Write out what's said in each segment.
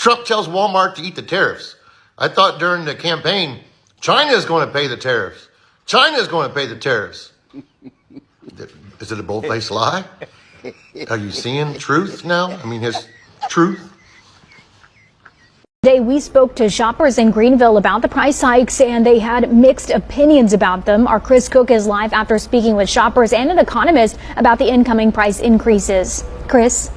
Trump tells Walmart to eat the tariffs. I thought during the campaign, China is going to pay the tariffs. China is going to pay the tariffs. Is it a bold-faced lie? Are you seeing truth now? I mean, his truth. Today, we spoke to shoppers in Greenville about the price hikes, and they had mixed opinions about them. Our Chris Cook is live after speaking with shoppers and an economist about the incoming price increases. Chris?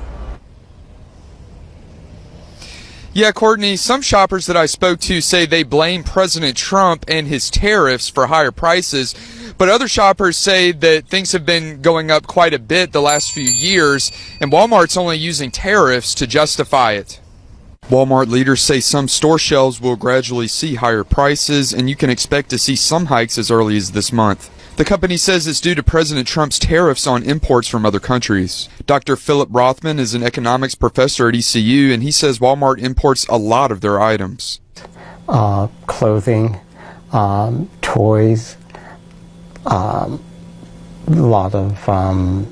Yeah, Courtney, some shoppers that I spoke to say they blame President Trump and his tariffs for higher prices. But other shoppers say that things have been going up quite a bit the last few years, and Walmart's only using tariffs to justify it. Walmart leaders say some store shelves will gradually see higher prices, and you can expect to see some hikes as early as this month. The company says it's due to President Trump's tariffs on imports from other countries. Dr. Philip Rothman is an economics professor at ECU, and he says Walmart imports a lot of their items. Clothing, toys, a lot of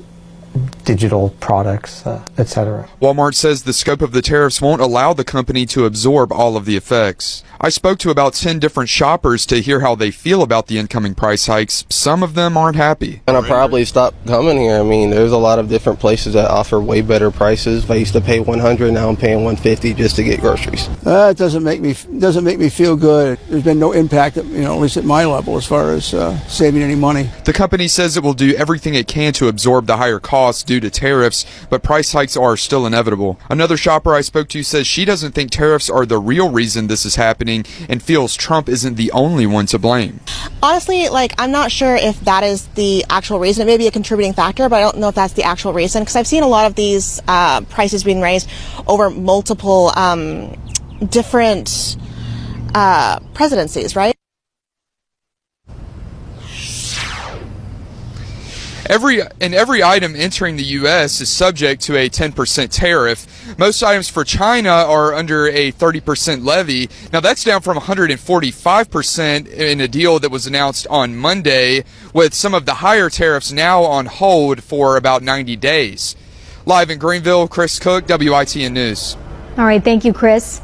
digital products, etc. Walmart says the scope of the tariffs won't allow the company to absorb all of the effects. I spoke to about 10 different shoppers to hear how they feel about the incoming price hikes. Some of them aren't happy. And I'll probably stop coming here. I mean, there's a lot of different places that offer way better prices. If I used to pay $100, now I'm paying $150 just to get groceries. It doesn't make me feel good. There's been no impact, at least at my level, as far as saving any money. The company says it will do everything it can to absorb the higher costs due to tariffs, but price hikes are still inevitable. Another shopper I spoke to says she doesn't think tariffs are the real reason this is happening and feels Trump isn't the only one to blame. Honestly, I'm not sure if that is the actual reason. It may be a contributing factor, but I don't know if that's the actual reason, because I've seen a lot of these prices being raised over multiple different presidencies, right? Every item entering the U.S. is subject to a 10% tariff. Most items for China are under a 30% levy. Now, that's down from 145% in a deal that was announced on Monday, with some of the higher tariffs now on hold for about 90 days. Live in Greenville, Chris Cook, WITN News. All right, thank you, Chris.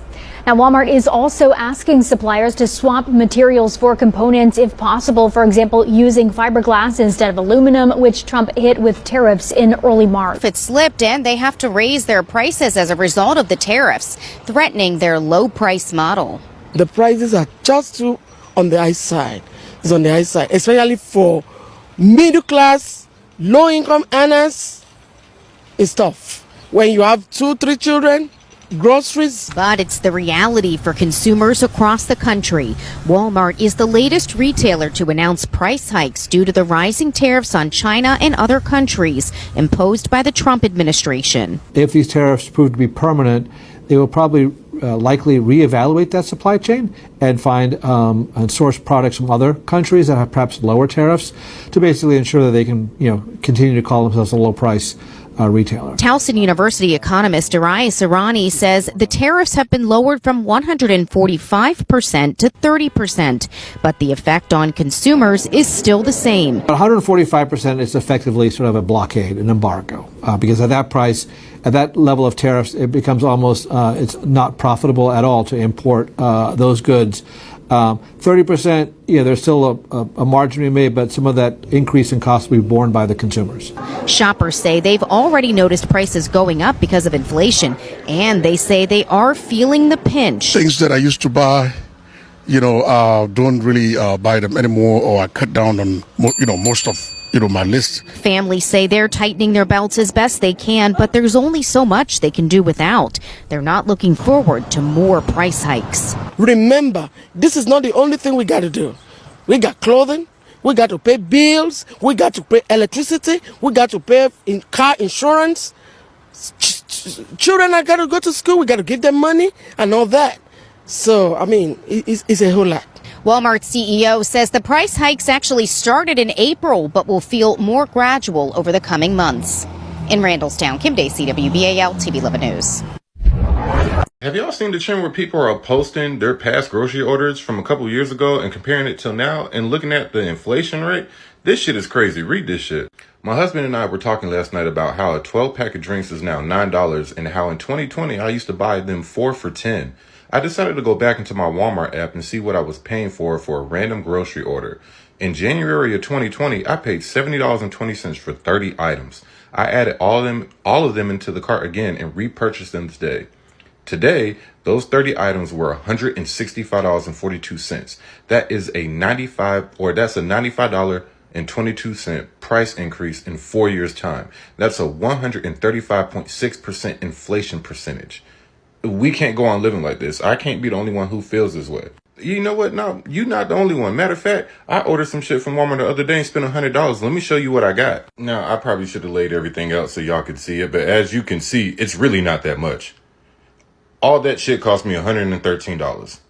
Now, Walmart is also asking suppliers to swap materials for components if possible, for example, using fiberglass instead of aluminum, which Trump hit with tariffs in early March. It slipped, and they have to raise their prices as a result of the tariffs, threatening their low-price model. The prices are just too on the high side. It's on the high side, especially for middle class, low-income earners. It's tough. When you have 2-3 children, groceries. But it's the reality for consumers across the country. Walmart is the latest retailer to announce price hikes due to the rising tariffs on China and other countries imposed by the Trump administration. If these tariffs prove to be permanent, they will probably likely reevaluate that supply chain and find and source products from other countries that have perhaps lower tariffs to basically ensure that they can, continue to call themselves a low price retailer. Towson University economist Darius Irani says the tariffs have been lowered from 145% to 30%, but the effect on consumers is still the same. 145% is effectively sort of a blockade, an embargo, because at that price, at that level of tariffs, it becomes almost, it's not profitable at all to import those goods. 30%, there's still a margin to be made, but some of that increase in cost will be borne by the consumers. Shoppers say they've already noticed prices going up because of inflation, and they say they are feeling the pinch. Things that I used to buy, don't really buy them anymore, or I cut down on, most of my list. Families say they're tightening their belts as best they can, but there's only so much they can do without. They're not looking forward to more price hikes. Remember, this is not the only thing we got to do. We got clothing, we got to pay bills, we got to pay electricity, we got to pay car insurance. Children are got to go to school, we got to give them money and all that. So, it's a whole lot. Walmart CEO says the price hikes actually started in April, but will feel more gradual over the coming months. In Randallstown, Kim Day, CWBAL TV 11 News. Have y'all seen the trend where people are posting their past grocery orders from a couple years ago and comparing it till now and looking at the inflation rate? This shit is crazy. Read this shit. My husband and I were talking last night about how a 12-pack of drinks is now $9 and how in 2020 I used to buy them 4 for $10. I decided to go back into my Walmart app and see what I was paying for a random grocery order. In January of 2020, I paid $70.20 for 30 items. I added all of them into the cart again and repurchased them today. Today, those 30 items were $165.42. That's a $95.22 price increase in 4 years' time. That's a 135.6% inflation percentage. We can't go on living like this. I can't be the only one who feels this way. You know what? No, you're not the only one. Matter of fact, I ordered some shit from Walmart the other day and spent $100. Let me show you what I got. Now, I probably should have laid everything out so y'all could see it, but as you can see, it's really not that much. All that shit cost me $113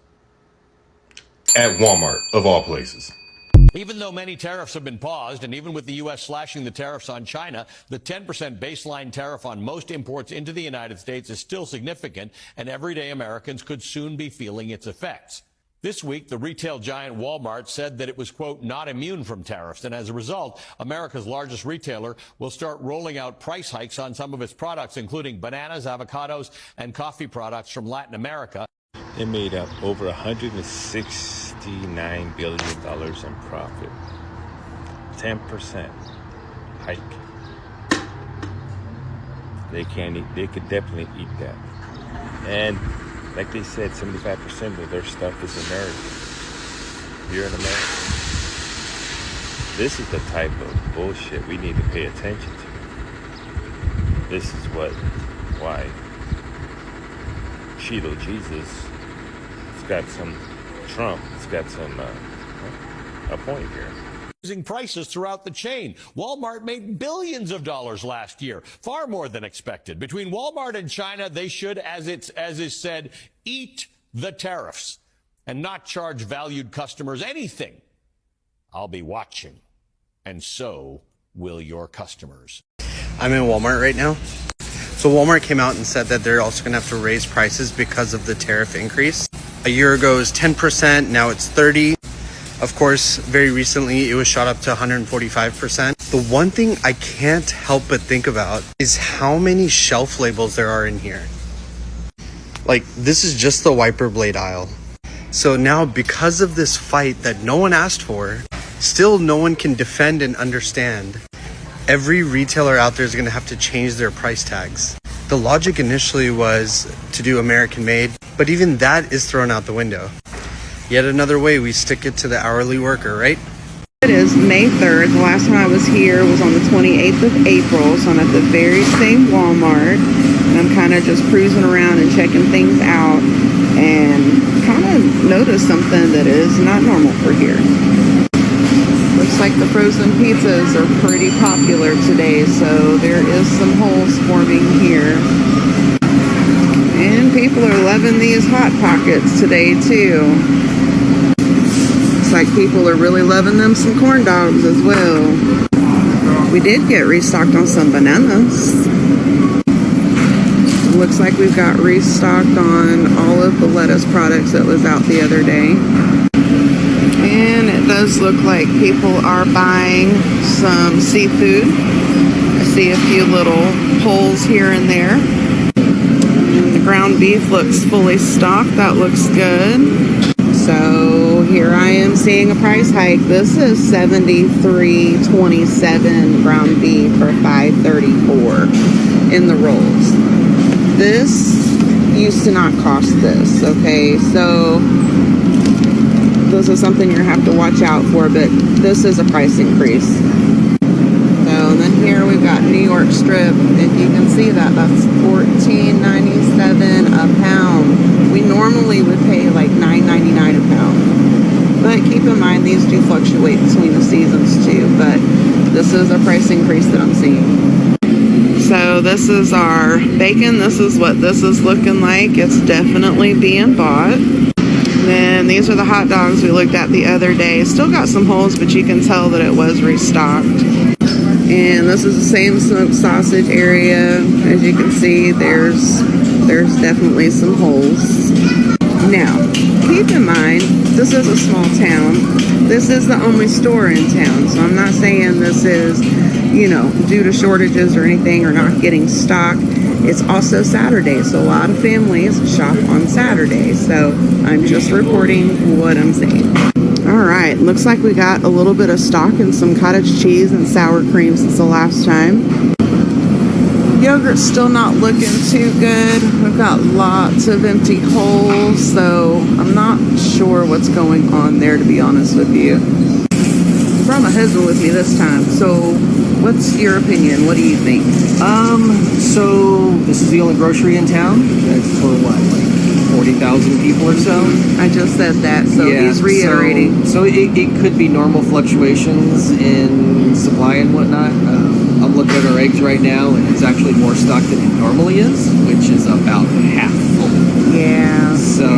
at Walmart, of all places. Even though many tariffs have been paused, and even with the U.S. slashing the tariffs on China, the 10% baseline tariff on most imports into the United States is still significant, and everyday Americans could soon be feeling its effects. This week, the retail giant Walmart said that it was, quote, not immune from tariffs, and as a result, America's largest retailer will start rolling out price hikes on some of its products, including bananas, avocados, and coffee products from Latin America. It made up over $169 billion in profit. 10% hike. They could definitely eat that. And like they said, 75% of their stuff is American. Here in America. This is the type of bullshit we need to pay attention to. This is why Cheeto Jesus got some Trump. It's got some a point here. Raising prices throughout the chain. Walmart made billions of dollars last year, far more than expected. Between Walmart and China, they should, as is said, eat the tariffs and not charge valued customers anything. I'll be watching, and so will your customers. I'm in Walmart right now. So Walmart came out and said that they're also going to have to raise prices because of the tariff increase. A year ago it was 10%, now it's 30%. Of course, very recently it was shot up to 145%. The one thing I can't help but think about is how many shelf labels there are in here. Like, this is just the wiper blade aisle. So now, because of this fight that no one asked for, still no one can defend and understand, every retailer out there is going to have to change their price tags. The logic initially was to do American made, but even that is thrown out the window. Yet another way we stick it to the hourly worker, right? It is May 3rd. The last time I was here was on the 28th of April, so I'm at the very same Walmart, and I'm kind of just cruising around and checking things out, and kind of noticed something that is not normal for here. Looks like the frozen pizzas are pretty popular today, so there is some holes forming here. And people are loving these Hot Pockets today, too. Looks like people are really loving them some corn dogs as well. We did get restocked on some bananas. Looks like we've got restocked on all of the lettuce products that was out the other day. And it does look like people are buying some seafood. I see a few little holes here and there. The ground beef looks fully stocked. That looks good. So here I am seeing a price hike. This is $73.27 ground beef for $5.34 in the rolls. This used to not cost this, okay? So this is something you have to watch out for, but this is a price increase. So then here we've got New York strip. If you can see that, that's $14.97 a pound. We normally would pay like $9.99 a pound. But keep in mind, these do fluctuate between the seasons too. But this is a price increase that I'm seeing. So this is our bacon. This is what this is looking like. It's definitely being bought. Then these are the hot dogs we looked at the other day. Still got some holes, but you can tell that it was restocked. And this is the same smoked sausage area. As you can see, there's definitely some holes. Now, keep in mind, this is a small town. This is the only store in town, so I'm not saying this is due to shortages or anything, or not getting stock. It's also Saturday, so a lot of families shop on Saturday. So I'm just reporting what I'm seeing. All right, looks like we got a little bit of stock and some cottage cheese and sour cream since the last time. Yogurt's still not looking too good. We've got lots of empty holes, so I'm not sure what's going on there, to be honest with you. I brought my husband with me this time, so what's your opinion? What do you think? So this is the only grocery in town. That's for what, like 40,000 people or so? I just said that, so yeah, he's reiterating. So it could be normal fluctuations in supply and whatnot. I'm looking at our eggs right now, and it's actually more stock than it normally is, which is about half full. Yeah. So,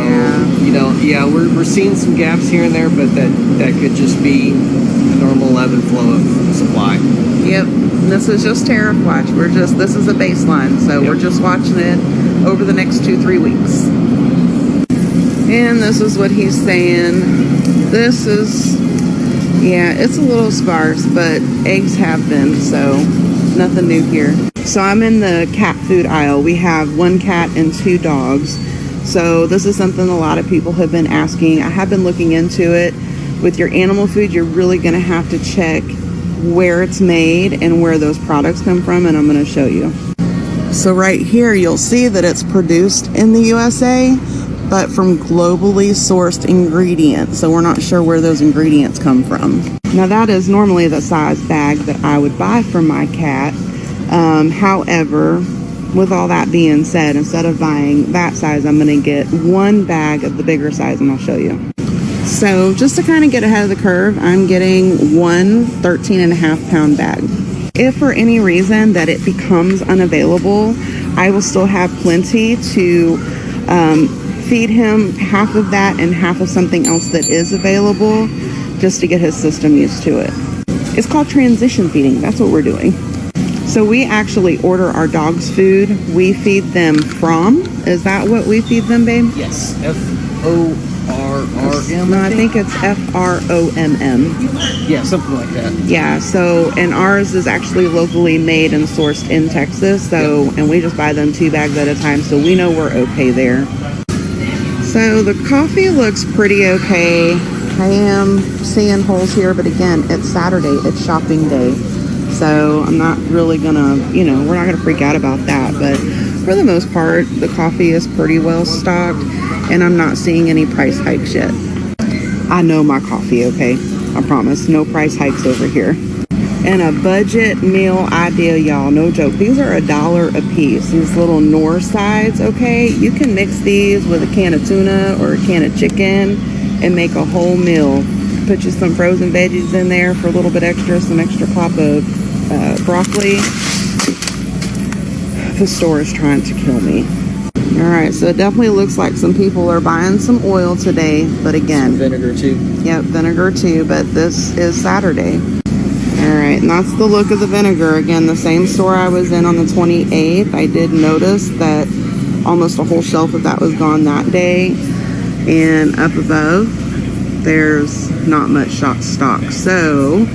we're seeing some gaps here and there, but that could just be a normal ebb and flow of supply. Yep. This is just tariff watch. This is a baseline, so we're just watching it over the next 2-3 weeks. And this is what he's saying. This is, it's a little sparse, but eggs have been, so nothing new here. So I'm in the cat food aisle. We have 1 cat and 2 dogs. So this is something a lot of people have been asking. I have been looking into it. With your animal food, you're really going to have to check where it's made and where those products come from, and I'm going to show you. So right here, you'll see that it's produced in the USA, but from globally sourced ingredients. So we're not sure where those ingredients come from. Now that is normally the size bag that I would buy for my cat. However, with all that being said, instead of buying that size, I'm going to get 1 bag of the bigger size, and I'll show you. So just to kind of get ahead of the curve, I'm getting 1 13.5-pound bag. If for any reason that it becomes unavailable, I will still have plenty to feed him half of that and half of something else that is available, just to get his system used to it. It's called transition feeding. That's what we're doing. So we actually order our dogs food. We feed them from. Is that what we feed them, babe? Yes. F-O-R-R-M. No, I think it's F-R-O-M-M. Yeah, something like that. Yeah, so, and ours is actually locally made and sourced in Texas, so, and we just buy them 2 bags at a time, so we know we're okay there. So the coffee looks pretty okay. I am seeing holes here, but again, it's Saturday, it's shopping day. So I'm not really gonna, we're not gonna freak out about that, but for the most part, the coffee is pretty well stocked, and I'm not seeing any price hikes yet. I know my coffee, okay? I promise, no price hikes over here. And a budget meal idea, y'all, no joke. These are $1 a piece, these little Knorr sides, okay? You can mix these with a can of tuna or a can of chicken and make a whole meal. Put you some frozen veggies in there for a little bit extra, some extra pop of broccoli. The store is trying to kill me. All right, so it definitely looks like some people are buying some oil today, but again, some vinegar too. Yep, vinegar too, but this is Saturday. All right, and that's the look of the vinegar. Again, the same store I was in on the 28th, I did notice that almost a whole shelf of that was gone that day. And up above, there's not much stock. So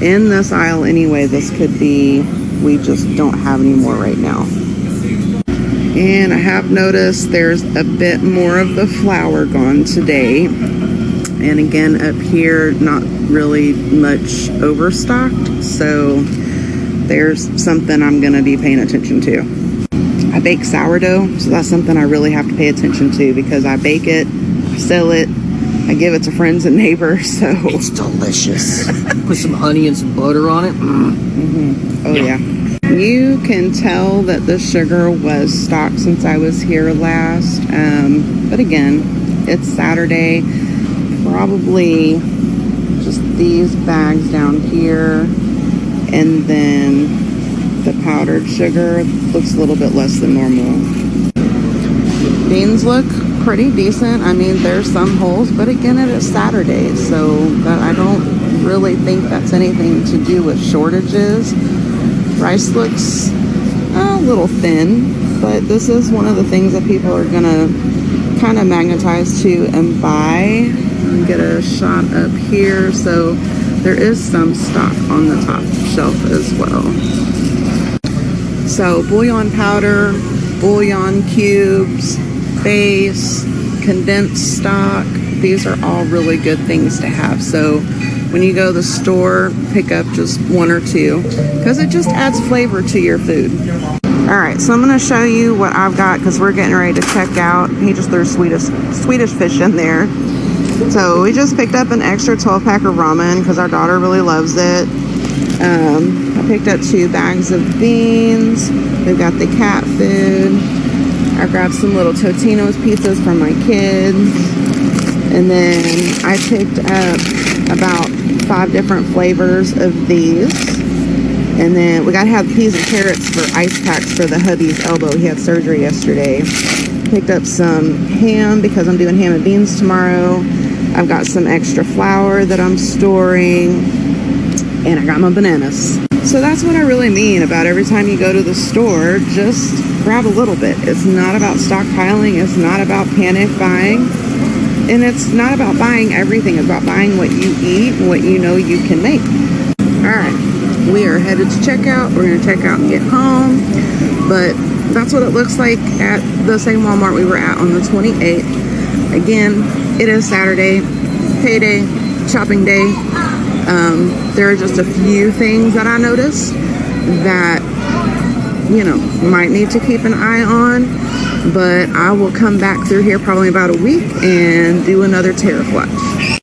in this aisle anyway, this could be, we just don't have any more right now. And I have noticed there's a bit more of the flour gone today. And again, up here, not really much overstocked. So there's something I'm gonna be paying attention to. I bake sourdough, so that's something I really have to pay attention to, because I bake it, I sell it, I give it to friends and neighbors, so. It's delicious. Put some honey and some butter on it. Oh yeah. You can tell that the sugar was stocked since I was here last. But again, it's Saturday. Probably just these bags down here. And then the powdered sugar looks a little bit less than normal. Beans look pretty decent. I mean, there's some holes, but again, it is Saturday, so that I don't really think that's anything to do with shortages. Rice looks a little thin, but this is one of the things that people are gonna kind of magnetize to and buy. Get a shot up here. So there is some stock on the top shelf as well. So bouillon powder, bouillon cubes, base, condensed stock. These are all really good things to have. So when you go to the store, pick up just one or two because it just adds flavor to your food. All right, so I'm going to show you what I've got because we're getting ready to check out. He just threw Swedish fish in there. So we just picked up an extra 12-pack of ramen because our daughter really loves it. I picked up 2 bags of beans. We've got the cat food. I grabbed some little Totino's pizzas for my kids. And then I picked up about 5 different flavors of these. And then we gotta have peas and carrots for ice packs for the hubby's elbow. He had surgery yesterday. Picked up some ham because I'm doing ham and beans tomorrow. I've got some extra flour that I'm storing. And I got my bananas. So that's what I really mean about every time you go to the store, just grab a little bit. It's not about stockpiling. It's not about panic buying. And it's not about buying everything. It's about buying what you eat and what you know you can make. All right. We are headed to checkout. We're going to check out and get home. But that's what it looks like at the same Walmart we were at on the 28th. Again, it is Saturday, payday, shopping day. There are just a few things that I noticed that, you know, might need to keep an eye on. But I will come back through here probably about a week and do another tariff watch.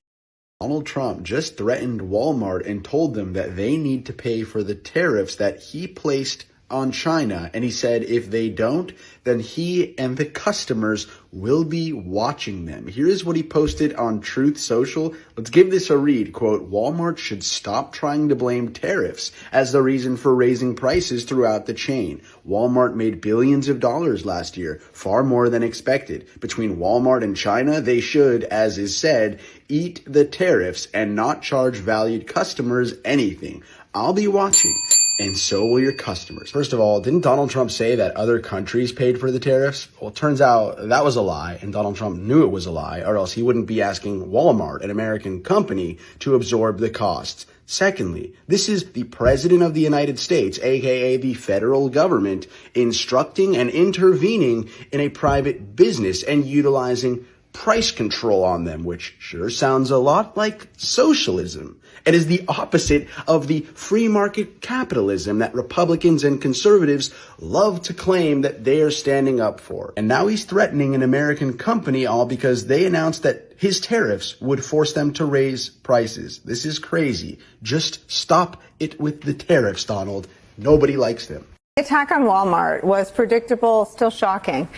Donald Trump just threatened Walmart and told them that they need to pay for the tariffs that he placed on China. And he said if they don't, then he and the customers will be watching them. Here's what he posted on Truth Social. Let's give this a read. Quote, Walmart should stop trying to blame tariffs as the reason for raising prices throughout the chain. Walmart made billions of dollars last year, far more than expected. Between Walmart and China, they should, as is said, eat the tariffs and not charge valued customers anything. I'll be watching. And so will your customers. First of all, didn't Donald Trump say that other countries paid for the tariffs? Well, it turns out that was a lie, and Donald Trump knew it was a lie, or else he wouldn't be asking Walmart, an American company, to absorb the costs. Secondly, this is the President of the United States, aka the federal government, instructing and intervening in a private business and utilizing price control on them, which sure sounds a lot like socialism. It is the opposite of the free market capitalism that Republicans and conservatives love to claim that they are standing up for. And now he's threatening an American company all because they announced that his tariffs would force them to raise prices. This is crazy. Just stop it with the tariffs, Donald. Nobody likes them. The attack on Walmart was predictable, still shocking.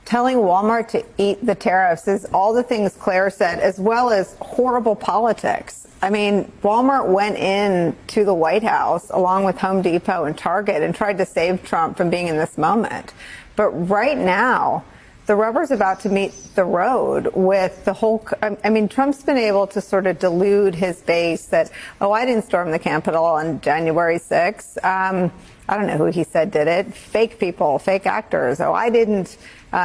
Telling Walmart to eat the tariffs is all the things Claire said, as well as horrible politics. I mean, Walmart went in to the White House along with Home Depot and Target and tried to save Trump from being in this moment. But right now, the rubber's about to meet the road with the whole, I mean, Trump's been able to sort of delude his base that, oh, I didn't storm the Capitol on January 6th. I don't know who he said did it. Fake people, fake actors. Oh, I didn't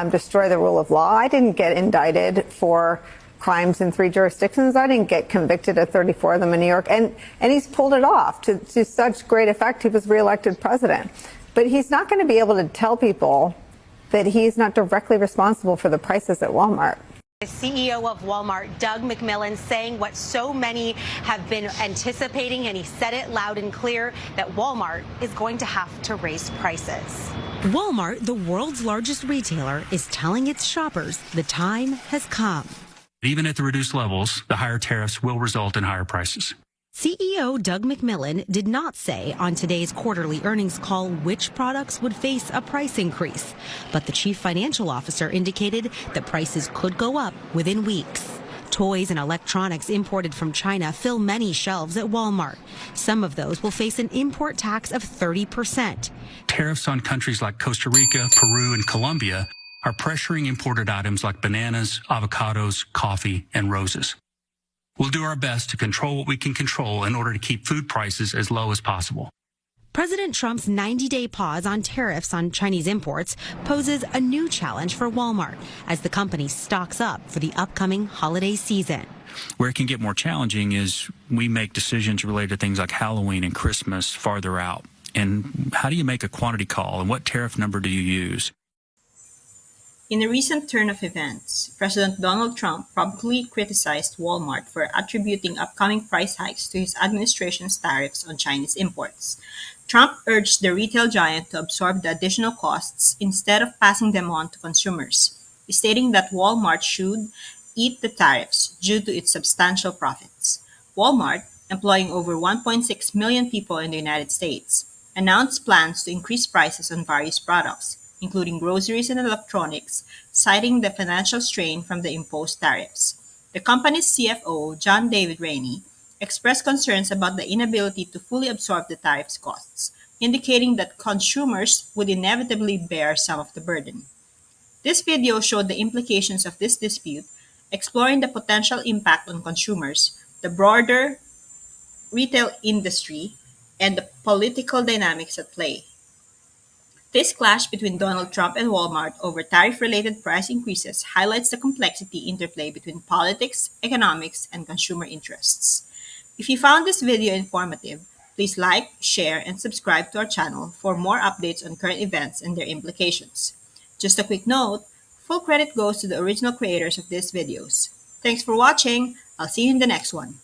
destroy the rule of law. I didn't get indicted for crimes in 3 jurisdictions. I didn't get convicted of 34 of them in New York. And he's pulled it off to such great effect. He was reelected president. But he's not going to be able to tell people that he's not directly responsible for the prices at Walmart. The CEO of Walmart, Doug McMillon, saying what so many have been anticipating, and he said it loud and clear, that Walmart is going to have to raise prices. Walmart, the world's largest retailer, is telling its shoppers the time has come. Even at the reduced levels, the higher tariffs will result in higher prices. CEO Doug McMillon did not say on today's quarterly earnings call which products would face a price increase, but the chief financial officer indicated that prices could go up within weeks. Toys and electronics imported from China fill many shelves at Walmart. Some of those will face an import tax of 30%. Tariffs on countries like Costa Rica, Peru, and Colombia are pressuring imported items like bananas, avocados, coffee, and roses. We'll do our best to control what we can control in order to keep food prices as low as possible. President Trump's 90-day pause on tariffs on Chinese imports poses a new challenge for Walmart as the company stocks up for the upcoming holiday season. Where it can get more challenging is we make decisions related to things like Halloween and Christmas farther out. And how do you make a quantity call, and what tariff number do you use? In a recent turn of events, President Donald Trump publicly criticized Walmart for attributing upcoming price hikes to his administration's tariffs on Chinese imports. Trump urged the retail giant to absorb the additional costs instead of passing them on to consumers, stating that Walmart should eat the tariffs due to its substantial profits. Walmart, employing over 1.6 million people in the United States, announced plans to increase prices on various products, including groceries and electronics, citing the financial strain from the imposed tariffs. The company's CFO, David Rainey, expressed concerns about the inability to fully absorb the tariffs costs, indicating that consumers would inevitably bear some of the burden. This video showed the implications of this dispute, exploring the potential impact on consumers, the broader retail industry, and the political dynamics at play. This clash between Donald Trump and Walmart over tariff-related price increases highlights the complexity interplay between politics, economics, and consumer interests. If you found this video informative, please like, share, and subscribe to our channel for more updates on current events and their implications. Just a quick note, full credit goes to the original creators of these videos. Thanks for watching. I'll see you in the next one.